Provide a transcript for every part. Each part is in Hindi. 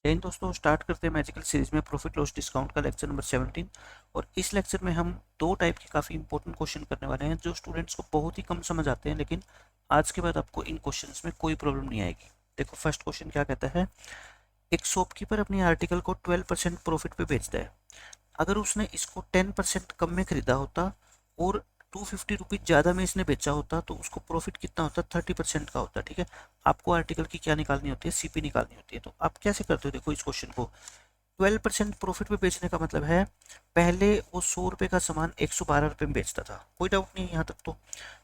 लेकिन दोस्तों स्टार्ट करते हैं मैजिकल सीरीज में प्रॉफिट लॉस डिस्काउंट का लेक्चर नंबर 17। और इस लेक्चर में हम दो टाइप के काफ़ी इंपॉर्टेंट क्वेश्चन करने वाले हैं जो स्टूडेंट्स को बहुत ही कम समझ आते हैं, लेकिन आज के बाद आपको इन क्वेश्चंस में कोई प्रॉब्लम नहीं आएगी। देखो फर्स्ट क्वेश्चन क्या कहता है। एक शॉपकीपर अपनी आर्टिकल को 12% प्रॉफिट पे बेचता है। अगर उसने इसको 10% कम में खरीदा होता और 250 रुपीज ज़्यादा में इसने बेचा होता तो उसको प्रॉफिट कितना होता, 30% का होता। ठीक है, आपको आर्टिकल की क्या निकालनी होती है, सीपी निकालनी होती है। तो आप कैसे करते हो, देखो इस क्वेश्चन को 12% प्रॉफिट पे बेचने का मतलब है पहले वो 100 रुपये का सामान 112 रुपये में बेचता था, कोई डाउट नहीं है यहाँ तक तो।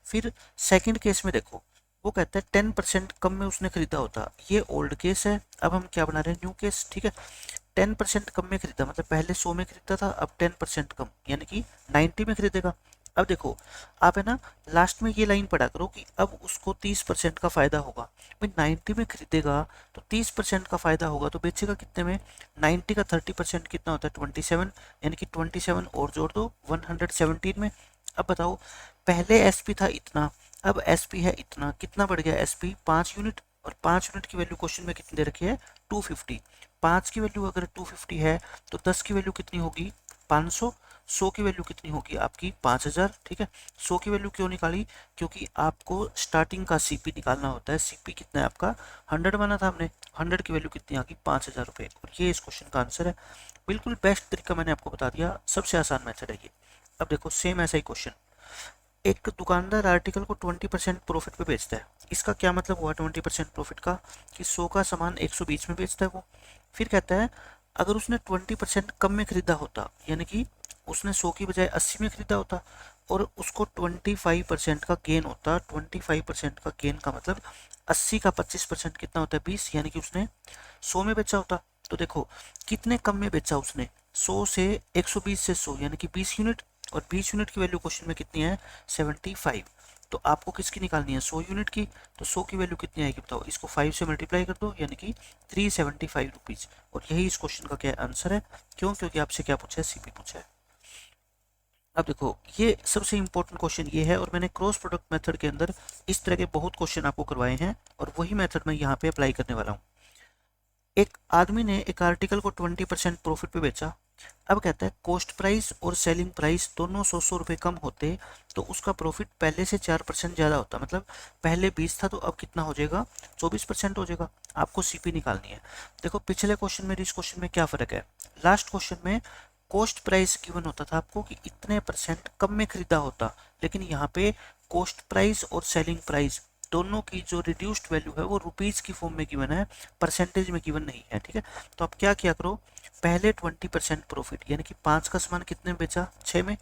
फिर सेकंड केस में देखो, वो कहता है 10% कम में उसने खरीदा होता, ये ओल्ड केस है। अब हम क्या बना रहे हैं, न्यू केस। ठीक है, 10% कम में खरीदा मतलब पहले 100 में खरीदा था, अब 10% कम यानी कि 90 में खरीदेगा। अब देखो आप है ना, लास्ट में ये लाइन पढ़ा करो कि अब उसको 30% का फायदा होगा। भाई 90 में खरीदेगा तो 30% का फायदा होगा तो बेचेगा कितने में, 90 का 30% कितना होता है 27, यानी कि 27 और जोड़ दो 117 में। अब बताओ पहले एसपी था इतना, अब एसपी है इतना, कितना बढ़ गया एसपी 5 यूनिट। और 5 यूनिट की वैल्यू क्वेश्चन में कितनी दे रखी है 250। 5 की वैल्यू अगर 250 है तो 10 की वैल्यू कितनी होगी 500। 100 की वैल्यू कितनी होगी आपकी 5000। ठीक है, 100 की वैल्यू क्यों निकाली, क्योंकि आपको स्टार्टिंग का सीपी निकालना होता है। सीपी कितना है आपका 100 माना था हमने, 100 की वैल्यू कितनी आ गई 5000 रुपये। और ये इस क्वेश्चन का आंसर है। बिल्कुल बेस्ट तरीका मैंने आपको बता दिया, सबसे आसान मेथड है ये। अब देखो सेम ऐसा ही क्वेश्चन, एक दुकानदार आर्टिकल को 20% प्रॉफिट पे बेचता है। इसका क्या मतलब हुआ 20% प्रॉफिट का, कि 100 का सामान 120 में बेचता है वो। फिर कहता है अगर उसने 20% कम में खरीदा होता, यानी कि उसने 100 की बजाय 80 में खरीदा होता और उसको 25% का गेन होता। 25% का गेन का मतलब 80 का 25% कितना होता है 20, यानी कि उसने 100 में बेचा होता। तो देखो कितने कम में बेचा उसने, 100 से 120 से 100 यानी कि 20 यूनिट। और 20 यूनिट की वैल्यू क्वेश्चन में कितनी है 75। तो आपको किसकी निकालनी है 100 यूनिट की। तो 100 की वैल्यू कितनी आएगी बताओ, इसको 5 से मल्टीप्लाई कर दो यानी कि 375 रुपीज। और यही इस क्वेश्चन का क्या आंसर है, क्यों, क्योंकि आपसे क्या पूछा है सीपी पूछा है। अब देखो ये सबसे इंपॉर्टेंट क्वेश्चन ये है, और मैंने क्रॉस प्रोडक्ट मेथड के अंदर इस तरह के बहुत क्वेश्चन आपको करवाए हैं और वही मेथड मैं यहाँ पे अप्लाई करने वाला हूँ। एक आदमी ने एक आर्टिकल को 20% प्रॉफिट पे बेचा। अब कहता है कॉस्ट प्राइस और सेलिंग प्राइस दोनों 100 रुपये कम होते तो उसका प्रॉफिट पहले से 4% ज़्यादा होता। मतलब पहले 20 था तो अब कितना हो जाएगा 24% हो जाएगा। आपको सीपी निकालनी है। देखो पिछले क्वेश्चन में इस क्वेश्चन में क्या फ़र्क है, लास्ट क्वेश्चन में कॉस्ट प्राइस गिवन होता था आपको कि इतने परसेंट कम में खरीदा होता, लेकिन यहाँ पे कॉस्ट प्राइस और सेलिंग प्राइस दोनों की जो रिड्यूस्ड वैल्यू है वो रुपीज़ की फॉर्म में गिवन है, परसेंटेज में गिवन नहीं है। ठीक है, तो आप क्या किया करो, पहले 20% प्रॉफिट यानी कि 5 का सामान कितने में बेचा 6 में।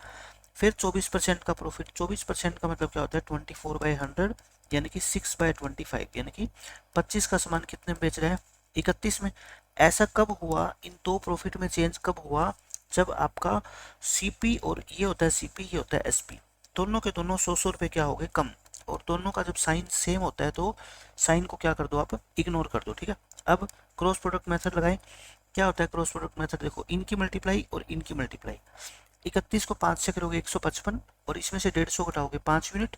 फिर 24% का प्रॉफिट, 24% का मतलब क्या होता है 24/100 यानी कि 6/25 यानी कि 25 का सामान कितने में बेच रहे हैं 31 में। ऐसा कब हुआ, इन दो प्रॉफिट में चेंज कब हुआ, जब आपका सीपी और ये होता है सीपी, ये होता है एसपी, दोनों के दोनों 100 रुपये क्या हो गए कम। और दोनों का जब साइन सेम होता है तो साइन को क्या कर दो आप इग्नोर कर दो। ठीक है, अब क्रॉस प्रोडक्ट मेथड लगाएं। क्या होता है क्रॉस प्रोडक्ट मेथड, देखो इनकी मल्टीप्लाई और इनकी मल्टीप्लाई। 31 को 5 से करोगे 155 और इसमें से 150 घटाओगे 5 यूनिट।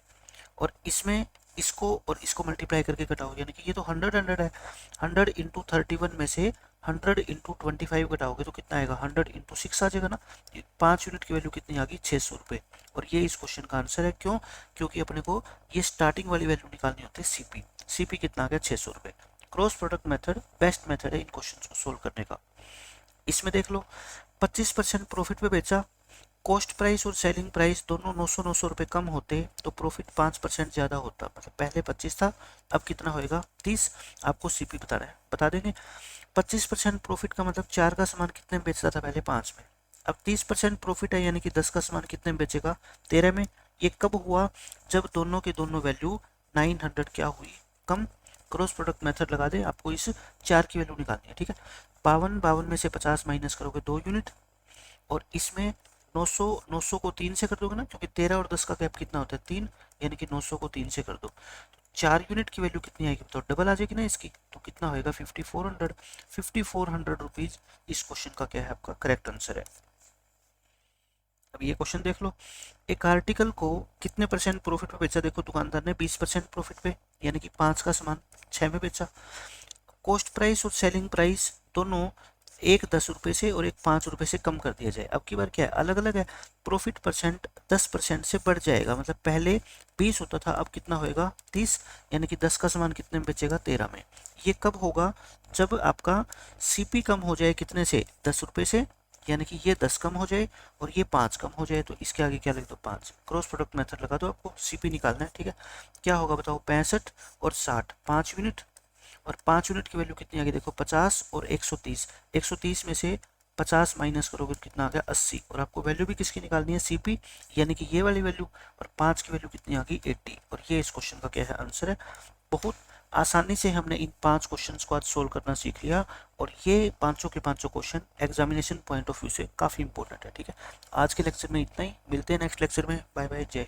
और इसमें इसको और इसको मल्टीप्लाई करके घटाओगे यानी कि ये तो 100 है। 100 × 31 में से 100 × 25 घटाओगे तो कितना आएगा 100 × 6 आ जाएगा ना। 5 यूनिट की वैल्यू कितनी आ गई 600 रुपये। और ये इस क्वेश्चन का आंसर है। क्यों, क्योंकि अपने को ये स्टार्टिंग वाली वैल्यू निकालनी होती है सीपी। सीपी कितना आ गया 600 रुपये। Cross product method best method है इन क्वेश्चन को सोल्व करने का। इसमें देख लो 25% प्रॉफिट पे बेचा, कॉस्ट प्राइस और सेलिंग प्राइस दोनों 900 रुपये कम होते तो प्रॉफिट 5% ज़्यादा होता। मतलब पहले 25 था अब कितना होएगा 30। आपको सीपी बता रहा है, बता देंगे। 25% प्रॉफिट का मतलब 4 का सामान कितने में बेचता था पहले 5 में। अब 30% प्रॉफिट है यानी कि 10 का सामान कितने में बेचेगा 13 में। ये कब हुआ, जब दोनों की दोनों वैल्यू 900 क्या हुई कम। क्रॉस प्रोडक्ट मेथड लगा दे, आपको इस 4 की वैल्यू निकालनी है। ठीक है, 52 में से 50 माइनस करोगे 2 यूनिट। और इसमें 900 को 3 से कर दोगे ना, क्योंकि 13 और 10 का गैप कितना होता है 3, यानी कि 900 को 3 से कर दो। 4 यूनिट की वैल्यू कितनी आएगी तो डबल आ जाएगी ना इसकी, तो कितना होएगा 5400। 5400 रुपीज इस क्वेश्चन का क्या है आपका करेक्ट आंसर है। अब ये क्वेश्चन देख लो, एक आर्टिकल को कितने परसेंट प्रॉफिट पे बेचा, देखो दुकानदार ने 20% प्रॉफिट पे यानी कि 5 का सामान 6 में बेचा। कॉस्ट प्राइस और सेलिंग प्राइस दोनों एक 10 रुपये से और एक 5 रुपये से कम कर दिया जाए। अब की बार क्या है, अलग अलग है, प्रॉफिट परसेंट 10% से बढ़ जाएगा, मतलब पहले 20 होता था, अब कितना होएगा 30, यानी कि 10 का सामान कितने में बेचेगा 13 में। ये कब होगा, जब आपका सीपी कम हो जाए कितने से 10 रुपये से, यानी कि ये 10 कम हो जाए और ये 5 कम हो जाए, तो इसके आगे क्या लिख दो 5, क्रॉस प्रोडक्ट मेथड लगा दो, आपको सीपी निकालना है। ठीक है, क्या होगा बताओ, 65 और 60, 5 यूनिट, और 5 यूनिट की वैल्यू कितनी आ गई देखो 50 और 130, 130 में से 50 माइनस करोगे तो कितना आ गया 80, और आपको वैल्यू भी किसकी निकालनी है सीपी, यानी कि ये वाली वैल्यू, और 5 की वैल्यू कितनी आ गई 80, और ये इस क्वेश्चन का क्या है आंसर है। बहुत आसानी से हमने इन 5 क्वेश्चंस को आज सोल्व करना सीख लिया, और ये पांचों के पांचों question examination point of view से काफ़ी इंपॉर्टेंट है। ठीक है, आज के लेक्चर में इतना ही, मिलते हैं नेक्स्ट लेक्चर में, बाय बाय, जय